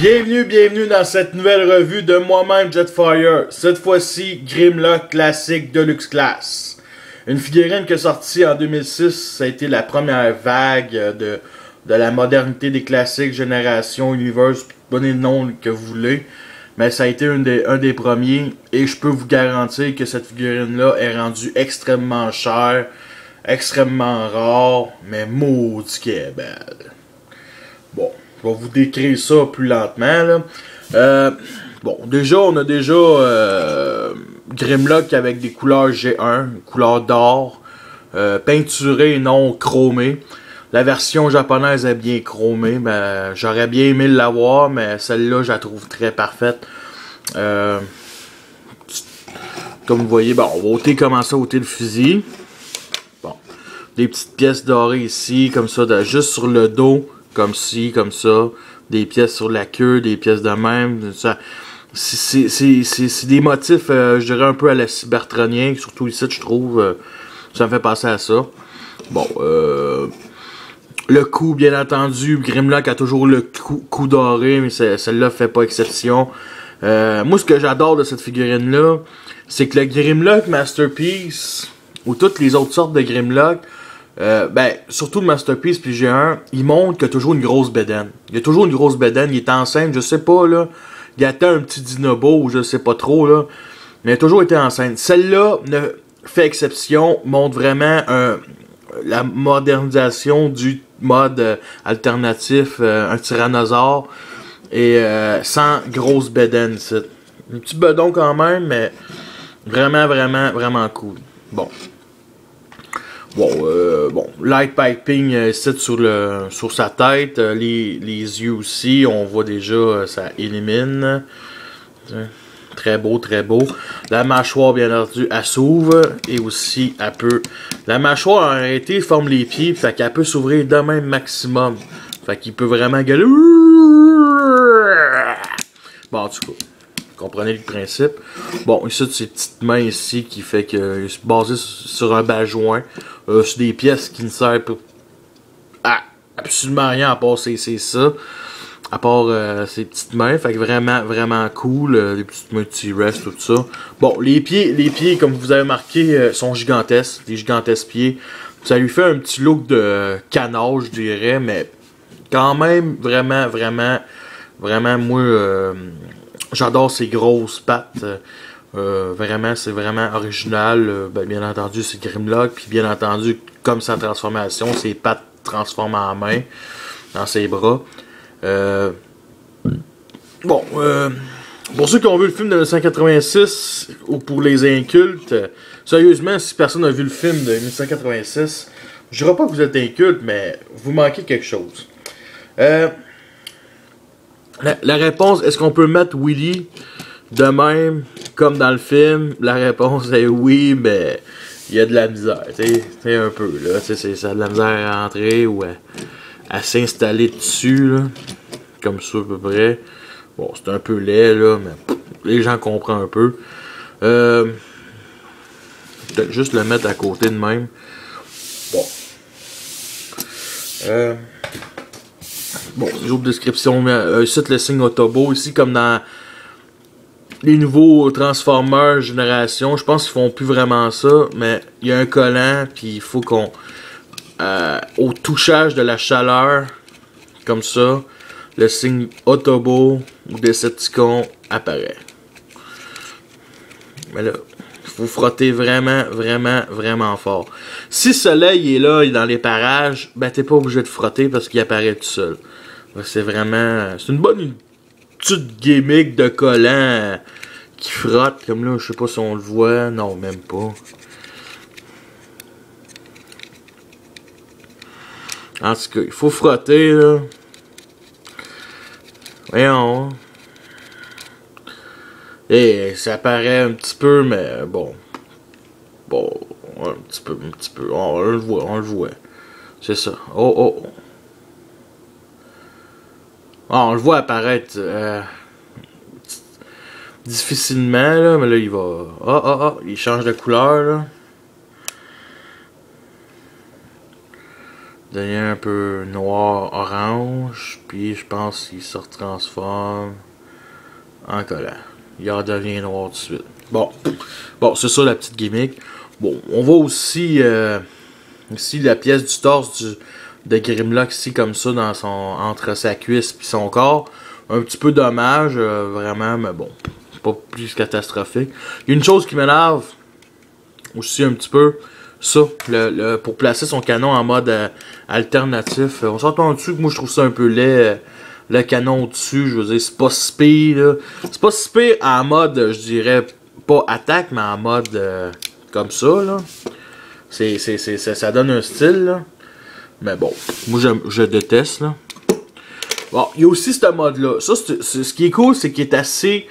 Bienvenue dans cette nouvelle revue de moi-même Jetfire. Cette fois-ci, Grimlock classique Deluxe Class. Une figurine qui est sortie en 2006, ça a été la première vague de la modernité des classiques, Génération, Universe, donnez le nom que vous voulez. Mais ça a été un des premiers et je peux vous garantir que cette figurine-là est rendue extrêmement chère, extrêmement rare, mais maudit qu'elle est belle. Bon, je vais vous décrire ça plus lentement, là. Bon, déjà, on a Grimlock avec des couleurs G1, couleur d'or, peinturé et non chromé. La version japonaise est bien chromée, ben, j'aurais bien aimé l'avoir, mais celle-là, je la trouve très parfaite. Comme vous voyez, bon, on va commencer à ôter le fusil. Bon, des petites pièces dorées ici, comme ça, juste sur le dos. Comme ci, comme ça, des pièces sur la queue, des pièces de même, c'est des motifs, je dirais un peu à la cybertronien, surtout ici, je trouve, ça me fait penser à ça. Bon, le cou, bien entendu, Grimlock a toujours le cou doré, mais celle-là fait pas exception. Moi, ce que j'adore de cette figurine-là, c'est que le Grimlock Masterpiece, ou toutes les autres sortes de Grimlock, ben, surtout le Masterpiece puis G1, il montre qu'il y a toujours une grosse bédaine. Il y a toujours une grosse bédaine, il est enceinte, je sais pas, là. Il attend un petit dinobo, ou je sais pas trop, là. Mais il a toujours été enceinte. Celle-là ne fait exception, montre vraiment la modernisation du mode alternatif, un tyrannosaure, et sans grosse bédaine, ici. Un petit bedon quand même, mais vraiment cool. Bon. Bon, light piping ici sur sa tête, les yeux aussi, on voit déjà, ça illumine. Très beau. La mâchoire, bien entendu, elle s'ouvre et aussi, elle peut... La mâchoire, en réalité, forme les pieds, fait qu'elle peut s'ouvrir de même maximum. Fait qu'il peut vraiment gueuler. Bon, en tout cas. Comprenez le principe. Bon, ici, ces petites mains ici qui fait que c'est basé sur un bas-joint. Sur des pièces qui ne servent à absolument rien à part c'est ça. À part ces petites mains. Fait que vraiment cool. Les petites mains de T-Rex, tout ça. Bon, les pieds, comme vous avez marqué, sont gigantesques. Des gigantesques pieds. Ça lui fait un petit look de canard, je dirais. Mais quand même, vraiment, moi... j'adore ces grosses pattes. Vraiment, c'est vraiment original. Ben, bien entendu, c'est Grimlock. Puis bien entendu, comme sa transformation, ses pattes transforment en main dans ses bras. Bon, pour ceux qui ont vu le film de 1986 ou pour les incultes, sérieusement, si personne n'a vu le film de 1986, je dirais pas que vous êtes inculte, mais vous manquez quelque chose. La réponse, est-ce qu'on peut mettre Willy de même, comme dans le film? La réponse est oui, mais il y a de la misère, tu sais, un peu, là, tu sais, ça a de la misère à entrer ou à s'installer dessus, là, comme ça, à peu près. Bon, c'est un peu laid, là, mais les gens comprennent un peu. Peut-être juste le mettre à côté de même. Bon. Bon, les autres descriptions, ici le signe Autobot, ici comme dans les nouveaux Transformers Génération, je pense qu'ils font plus vraiment ça, mais il y a un collant, puis il faut qu'on, au touchage de la chaleur, comme ça, le signe Autobot ou Decepticon apparaît. Mais là, il faut frotter vraiment fort. Si le soleil est là, dans les parages, ben t'es pas obligé de frotter parce qu'il apparaît tout seul. C'est vraiment... C'est une bonne petite gimmick de collant qui frotte. Comme là, je sais pas si on le voit. Non, même pas. En tout cas, il faut frotter, là. Voyons. Et ça paraît un petit peu, mais bon. Bon, un petit peu. On le voit. C'est ça. Oh. Ah, on le voit apparaître difficilement, là, mais là, il va... il change de couleur, là. devient un peu noir-orange, puis je pense qu'il se transforme en collant. Il redevient noir tout de suite. Bon, c'est ça la petite gimmick. Bon, on voit aussi, ici la pièce du torse de Grimlock ici comme ça dans entre sa cuisse et son corps. Un petit peu dommage, vraiment, mais bon, pas plus catastrophique. Il y a une chose qui m'énerve aussi un petit peu. Ça, pour placer son canon en mode alternatif. On s'entend dessus que moi je trouve ça un peu laid. Le canon au-dessus, je veux dire, c'est pas si pire, là. C'est pas si pire en mode, je dirais, pas attaque, mais en mode comme ça, là. Ça donne un style, là. Mais bon, moi je déteste, là. Bon, il y a aussi ce mode-là. Ça, ce qui est cool, c'est qu'il est assez...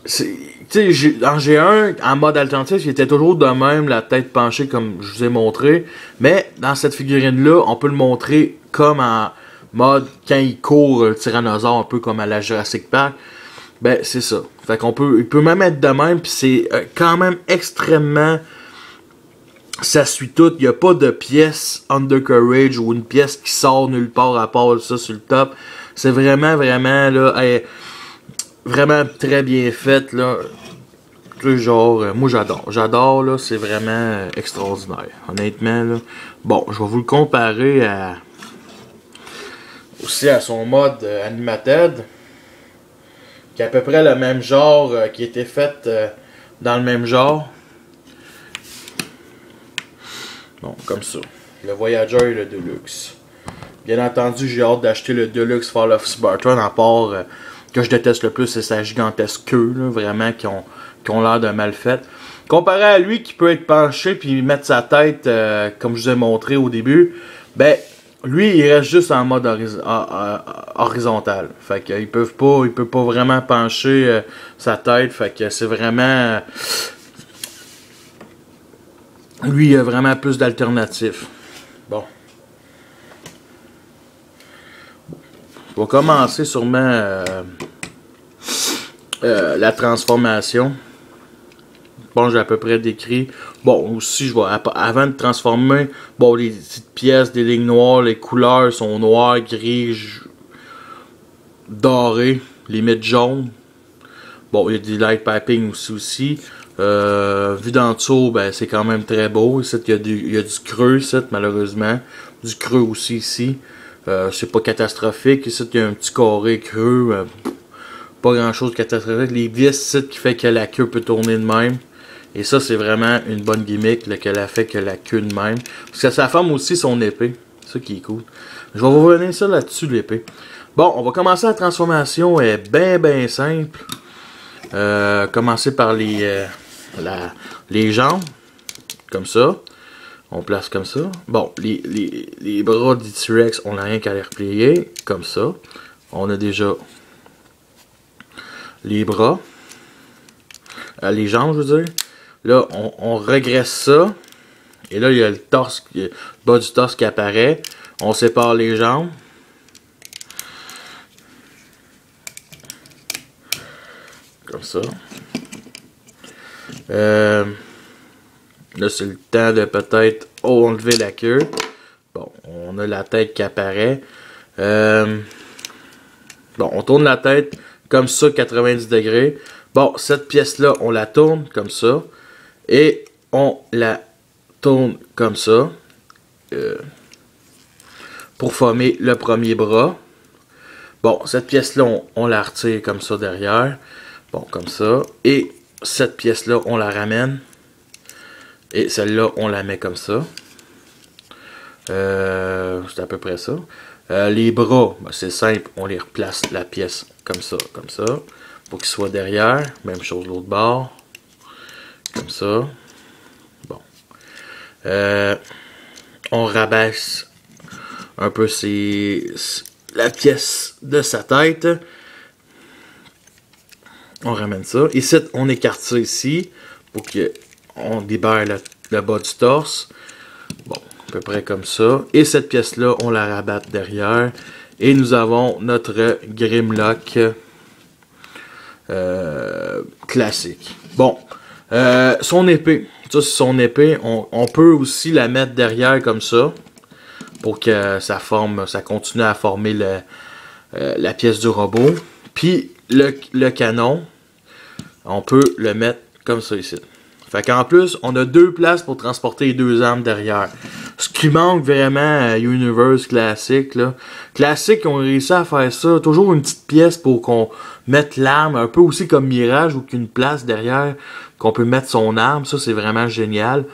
Tu sais, en G1, en mode alternatif, il était toujours de même, la tête penchée comme je vous ai montré. Mais dans cette figurine-là, on peut le montrer comme en mode quand il court le tyrannosaure, un peu comme à la Jurassic Park. Ben, c'est ça. Fait qu'on peut, il peut même être de même, puis c'est quand même extrêmement... Ça suit tout. Il n'y a pas de pièce undercarriage ou une pièce qui sort nulle part à part ça sur le top. C'est vraiment, vraiment, là... vraiment très bien fait, là. Genre, moi j'adore, là, c'est vraiment extraordinaire, honnêtement, là. Bon, je vais vous le comparer aussi à son mode Animated, qui est à peu près le même genre, qui était fait dans le même genre. Bon, comme ça, le Voyager et le Deluxe. Bien entendu, j'ai hâte d'acheter le Deluxe Fall of Spartan, à part que je déteste le plus, c'est sa gigantesque queue, là, vraiment, qui ont l'air de mal fait. Comparé à lui qui peut être penché puis mettre sa tête, comme je vous ai montré au début, ben, lui, il reste juste en mode horizontal. Fait qu'il peut pas vraiment pencher sa tête. Fait que c'est vraiment... lui, il a vraiment plus d'alternatives. Bon. Je vais commencer sûrement la transformation. Bon, j'ai à peu près décrit. Bon, aussi, je vais avant de transformer, bon, les petites pièces, des lignes noires, les couleurs sont noires, gris, doré, limite jaune. Bon, il y a du light piping aussi. Vu d'en dessous, ben, c'est quand même très beau. Ici, il y a du creux, ici, malheureusement. Du creux aussi ici. C'est pas catastrophique. Ici, il y a un petit carré creux. Pas grand chose de catastrophique. Les vis ici qui fait que la queue peut tourner de même. Et ça, c'est vraiment une bonne gimmick qu'elle a fait que la queue de même. Parce que ça forme aussi son épée. C'est ça qui est cool. Je vais vous revenir ça là-dessus, l'épée. Bon, on va commencer la transformation. Elle est bien simple. Commencer par les jambes. Comme ça. On place comme ça. Bon, les bras du T-Rex, on n'a rien qu'à les replier. Comme ça. On a déjà les bras. Les jambes, je veux dire. Là, on regresse ça. Et là, il y a le torse, le bas du torse qui apparaît. On sépare les jambes. Comme ça. Là, c'est le temps de peut-être enlever la queue. Bon, on a la tête qui apparaît. Bon, on tourne la tête comme ça, 90 degrés. Bon, cette pièce-là, on la tourne comme ça. Et on la tourne comme ça. Pour former le premier bras. Bon, cette pièce-là, on la retire comme ça derrière. Bon, comme ça. Et cette pièce-là, on la ramène. Et celle-là, on la met comme ça. C'est à peu près ça. Les bras, ben, c'est simple. On les replace la pièce comme ça. Pour qu'ils soient derrière. Même chose de l'autre bord. Comme ça. Bon. On rabaisse un peu la pièce de sa tête. On ramène ça. Ici, on écarte ça ici. Pour qu'on libère le bas du torse. Bon, à peu près comme ça. Et cette pièce-là, on la rabatte derrière. Et nous avons notre Grimlock classique. Bon. Son épée. Ça, c'est son épée. On peut aussi la mettre derrière comme ça. pour que ça continue à former la pièce du robot. Puis le canon, on peut le mettre comme ça ici. Fait qu'en plus, on a 2 places pour transporter les 2 armes derrière. Ce qui manque vraiment à Universe Classic, là. Classic, on a réussi à faire ça. Toujours une petite pièce pour qu'on mette l'arme. Un peu aussi comme Mirage, ou qu'une place derrière qu'on peut mettre son arme. Ça, c'est vraiment génial.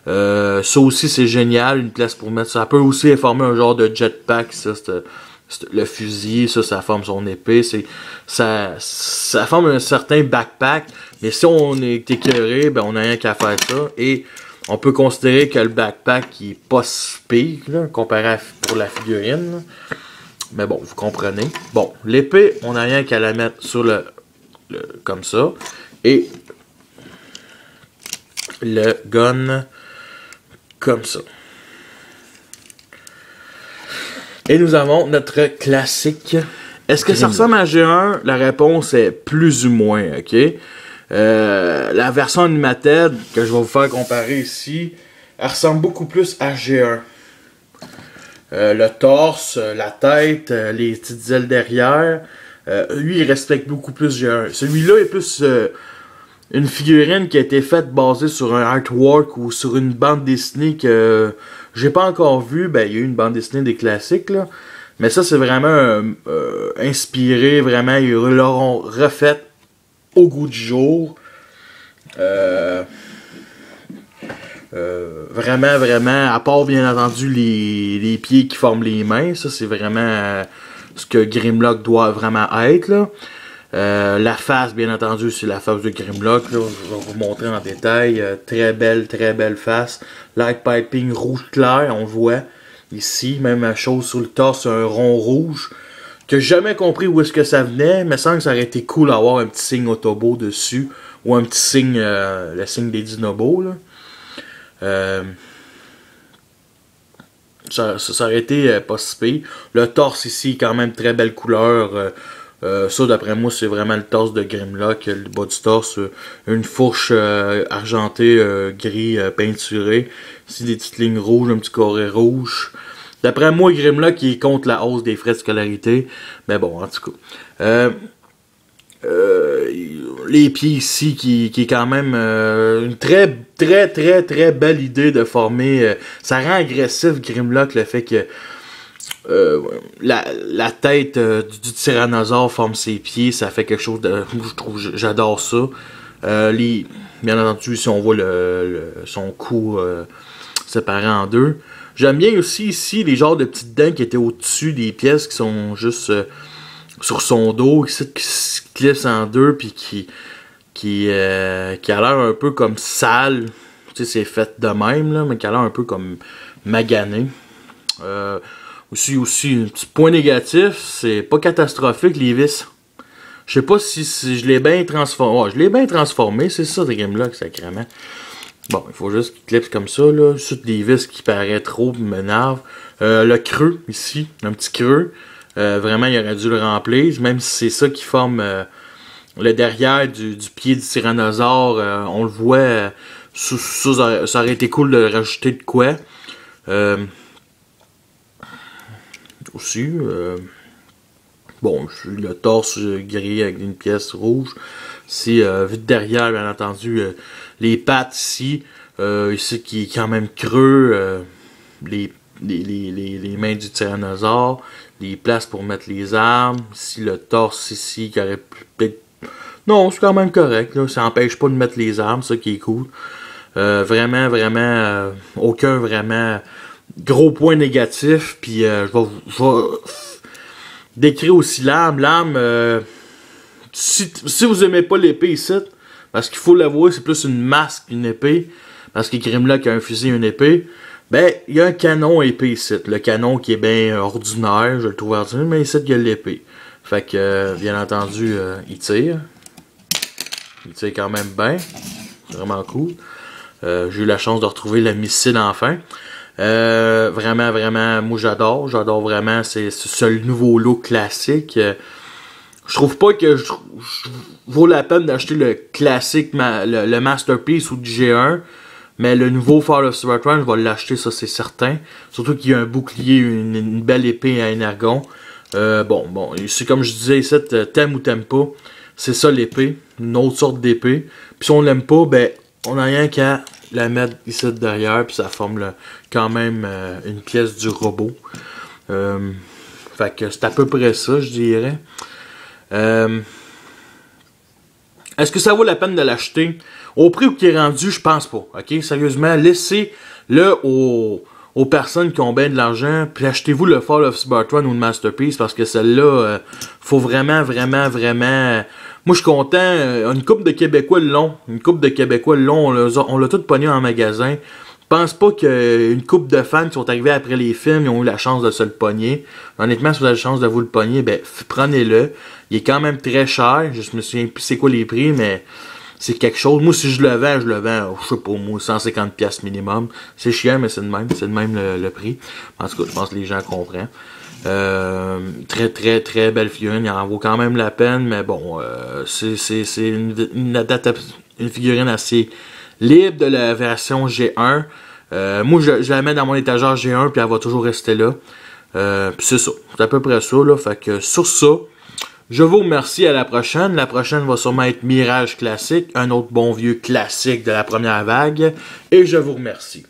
Ça aussi, c'est génial. Une place pour mettre ça. Ça peut aussi former un genre de jetpack, ça. Le fusil, ça forme son épée. Ça forme un certain backpack. Mais si on est écœuré, ben on n'a rien qu'à faire ça. Et on peut considérer que le backpack il est pas si pire là, comparé pour la figurine. Là. Mais bon, vous comprenez. Bon, l'épée, on n'a rien qu'à la mettre sur comme ça. Et le gun comme ça. Et nous avons notre classique. Est-ce que ça ressemble à G1? La réponse est plus ou moins, ok? La version Animated, que je vais vous faire comparer ici, elle ressemble beaucoup plus à G1. Le torse, la tête, les petites ailes derrière, lui, il respecte beaucoup plus G1. Celui-là est plus une figurine qui a été faite basée sur un artwork ou sur une bande dessinée que j'ai pas encore vue. Ben, il y a eu une bande dessinée des classiques, là. Mais ça, c'est vraiment inspiré, vraiment, ils l'auront refait au goût du jour. Vraiment, vraiment, à part bien entendu les pieds qui forment les mains, ça c'est vraiment ce que Grimlock doit vraiment être, là. La face, bien entendu, c'est la face de Grimlock, là. Je vais vous montrer en détail. Très belle face. Light piping rouge clair, on voit ici. Même chose sur le torse, un rond rouge. Que j'ai jamais compris où est-ce que ça venait. Mais semble que ça aurait été cool d'avoir un petit signe Autobot dessus. Ou un petit signe, le signe des Dinobos, là. Ça aurait été pas si pire. Le torse ici, quand même très belle couleur. Ça, d'après moi, c'est vraiment le torse de Grimlock. Le bas du torse, une fourche argentée, gris, peinturée. Ici, des petites lignes rouges, un petit carré rouge. D'après moi, Grimlock, il est contre la hausse des frais de scolarité. Mais bon, en tout cas. Les pieds ici, qui est quand même une très belle idée de former. Ça rend agressif, Grimlock, le fait que la tête du tyrannosaure forme ses pieds, ça fait quelque chose de... J'adore ça. Bien entendu, si on voit son cou séparé en deux. J'aime bien aussi ici les genres de petites dents qui étaient au-dessus des pièces qui sont juste sur son dos, qui se clipsent en deux, puis qui a l'air un peu comme sale. Tu sais, c'est fait de même, là, mais qui a l'air un peu comme magané. Aussi, un petit point négatif, c'est pas catastrophique les vis. Je sais pas si je l'ai bien transformé. Ouais, je l'ai bien transformé, c'est ça, des Grimlock, sacrément. Bon, il faut juste qu'il clipse comme ça, là. Juste des vis qui paraissent trop, m'énervent. Le creux, ici, un petit creux. Vraiment, il aurait dû le remplir, même si c'est ça qui forme le derrière du pied du tyrannosaure. On le voit, ça aurait été cool de rajouter de quoi. Aussi, bon, le torse gris avec une pièce rouge. Ici, vu de derrière, bien entendu, les pattes ici, ici qui est quand même creux, les mains du tyrannosaure, les places pour mettre les armes, ici le torse ici qui aurait peut-être... Non, c'est quand même correct, là, ça n'empêche pas de mettre les armes, ça qui est cool. Vraiment, aucun vraiment gros point négatif, puis je vais décrire aussi l'arme. L'arme, si vous aimez pas l'épée ici, parce qu'il faut l'avouer, c'est plus une masque qu'une épée, parce que Grimlock a un fusil et une épée. Ben, il y a un canon épée ici. Le canon qui est bien ordinaire, je le trouve ordinaire, mais ici, il y a l'épée. Fait que, bien entendu, il tire. Il tire quand même bien. C'est vraiment cool. J'ai eu la chance de retrouver le missile enfin. Vraiment, moi j'adore. J'adore vraiment ce nouveau look classique. Je trouve pas que vaut la peine d'acheter le classique, le Masterpiece ou du G1. Mais le nouveau Fall of Cybertron, je vais l'acheter, ça c'est certain. Surtout qu'il y a un bouclier, une belle épée à énergon. Bon, c'est comme je disais ici, t'aimes ou t'aimes pas. C'est ça l'épée, une autre sorte d'épée. Puis si on l'aime pas, ben on n'a rien qu'à la mettre ici derrière, puis ça forme quand même une pièce du robot. Fait que c'est à peu près ça, je dirais. Est-ce que ça vaut la peine de l'acheter? Au prix où il est rendu, je pense pas. Ok, sérieusement, laissez-le aux personnes qui ont bien de l'argent, puis achetez-vous le Fall of Cybertron ou le Masterpiece, parce que celle-là, faut vraiment. Moi, je suis content. Une couple de Québécois le long. On l'a tout pogné en magasin. Je pense pas qu'une couple de fans qui sont arrivés après les films, ils ont eu la chance de se le pogner. Honnêtement, si vous avez la chance de vous le pogner, ben, prenez-le. Il est quand même très cher. Je me souviens plus c'est quoi les prix, mais c'est quelque chose. Moi, si je le vends, je sais pas, moi, 150$ minimum. C'est chiant, mais c'est de même le prix. En tout cas, je pense que les gens comprennent. Très belle figurine. Il en vaut quand même la peine, mais bon, c'est une figurine assez libre de la version G1. Moi, je la mets dans mon étagère G1, puis elle va toujours rester là. Puis c'est ça. C'est à peu près ça, là. Fait que sur ça, je vous remercie, à la prochaine. La prochaine va sûrement être Mirage Classique, un autre bon vieux classique de la première vague. Et je vous remercie.